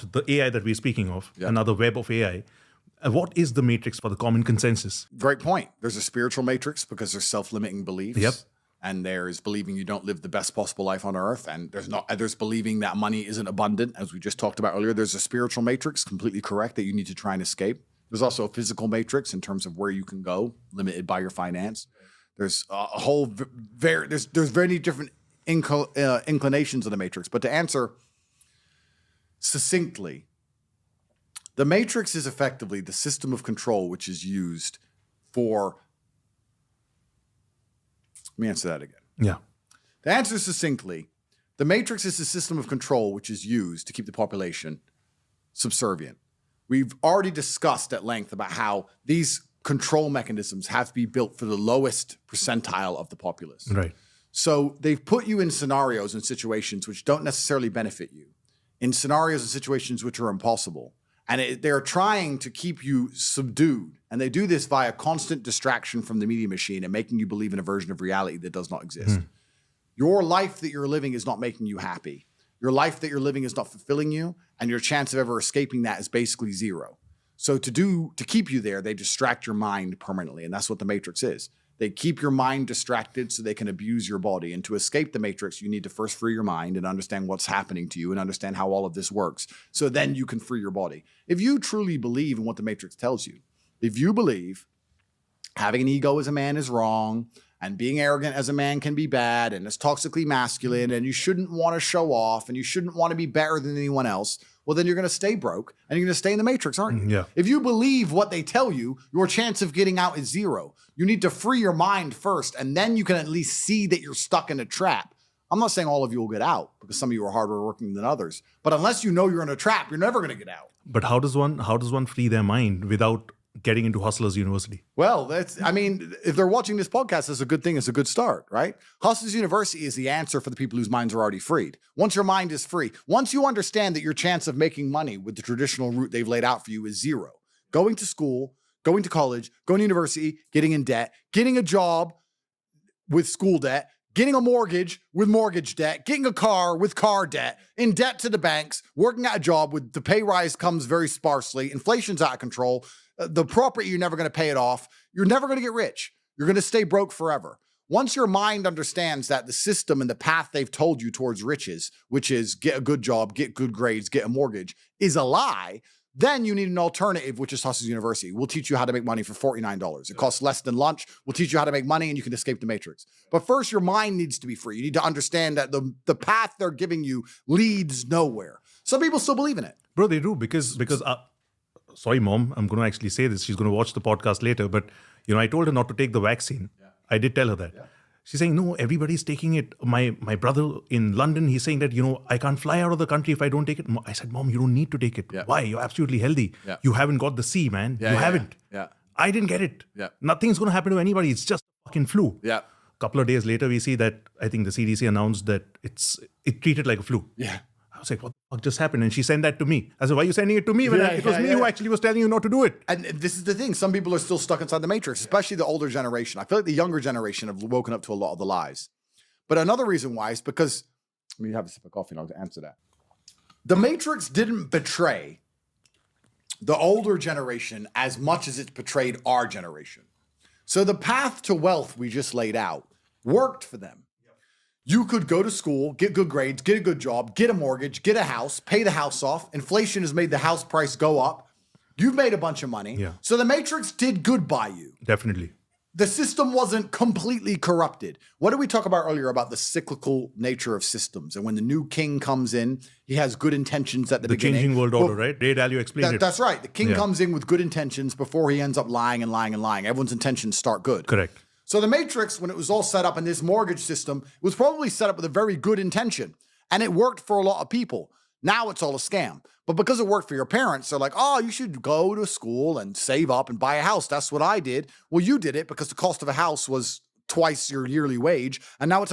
about the AI that we're speaking of, another web of AI, what is the matrix for the common consensus? Great point. There's a spiritual matrix because there's self-limiting beliefs. Yep. And there's believing you don't live the best possible life on earth. And there's believing that money isn't abundant, as we just talked about earlier. There's a spiritual matrix, completely correct, that you need to try and escape. There's also a physical matrix in terms of where you can go, limited by your finance. There's a whole there's very different inclinations of the matrix. But to answer succinctly, the matrix is effectively the system of control which is used for. Let me answer that again. Yeah. To answer succinctly, the matrix is the system of control which is used to keep the population subservient. We've already discussed at length about how these control mechanisms have to be built for the lowest percentile of the populace. Right. So they've put you in scenarios and situations which don't necessarily benefit you, in scenarios and situations which are impossible. And they're trying to keep you subdued. And they do this via constant distraction from the media machine and making you believe in a version of reality that does not exist. Your life that you're living is not making you happy. Your life that you're living is not fulfilling you. And your chance of ever escaping that is basically zero. So to keep you there, they distract your mind permanently. And that's what the matrix is. They keep your mind distracted so they can abuse your body. And to escape the matrix, you need to first free your mind and understand what's happening to you and understand how all of this works. So then you can free your body. If you truly believe in what the matrix tells you, if you believe having an ego as a man is wrong, and being arrogant as a man can be bad, and it's toxically masculine, and you shouldn't want to show off, and you shouldn't want to be better than anyone else, well, then you're going to stay broke, and you're going to stay in the matrix, aren't you? Yeah. If you believe what they tell you, your chance of getting out is zero. You need to free your mind first, and then you can at least see that you're stuck in a trap. I'm not saying all of you will get out, because some of you are harder working than others. But unless you know you're in a trap, you're never going to get out. But how does one free their mind without getting into Hustlers University? Well, if they're watching this podcast, that's a good thing. It's a good start, right? Hustlers University is the answer for the people whose minds are already freed. Once your mind is free, once you understand that your chance of making money with the traditional route they've laid out for you is zero, going to school, going to college, going to university, getting in debt, getting a job with school debt, getting a mortgage with mortgage debt, getting a car with car debt, in debt to the banks, working at a job with the pay rise comes very sparsely, inflation's out of control, the property, you're never going to pay it off. You're never going to get rich. You're going to stay broke forever. Once your mind understands that the system and the path they've told you towards riches, which is get a good job, get good grades, get a mortgage, is a lie, then you need an alternative, which is Hustlers University. We'll teach you how to make money for $49. It costs less than lunch. We'll teach you how to make money and you can escape the matrix. But first, your mind needs to be free. You need to understand that the path they're giving you leads nowhere. Some people still believe in it. Bro, they do because sorry, Mom, I'm going to actually say this. She's going to watch the podcast later. But, I told her not to take the vaccine. Yeah. I did tell her that. Yeah. She's saying, no, everybody's taking it. My brother in London, he's saying that, I can't fly out of the country if I don't take it. I said, Mom, you don't need to take it. Yeah. Why? You're absolutely healthy. Yeah. You haven't got the C, man. You haven't. Yeah. I didn't get it. Yeah. Nothing's going to happen to anybody. It's just a fucking flu. Yeah. A couple of days later, we see that I think the CDC announced that it treated like a flu. Yeah. I was like, what the fuck just happened? And she sent that to me. I said, why are you sending it to me when it was me who actually was telling you not to do it? And this is the thing. Some people are still stuck inside the matrix, especially the older generation. I feel like the younger generation have woken up to a lot of the lies. But another reason why is because, let me have a sip of coffee and I'll answer that. The matrix didn't betray the older generation as much as it's betrayed our generation. So the path to wealth we just laid out worked for them. You could go to school, get good grades, get a good job, get a mortgage, get a house, pay the house off. Inflation has made the house price go up. You've made a bunch of money. Yeah. So the matrix did good by you. Definitely. The system wasn't completely corrupted. What did we talk about earlier about the cyclical nature of systems? And when the new king comes in, he has good intentions at the beginning. The changing world order, right? Ray Dalio explained it. That's right. The king comes in with good intentions before he ends up lying and lying and lying. Everyone's intentions start good. Correct. So the matrix, when it was all set up in this mortgage system, was probably set up with a very good intention. And it worked for a lot of people. Now it's all a scam. But because it worked for your parents, they're like, oh, you should go to school and save up and buy a house. That's what I did. Well, you did it because the cost of a house was twice your yearly wage. And now it's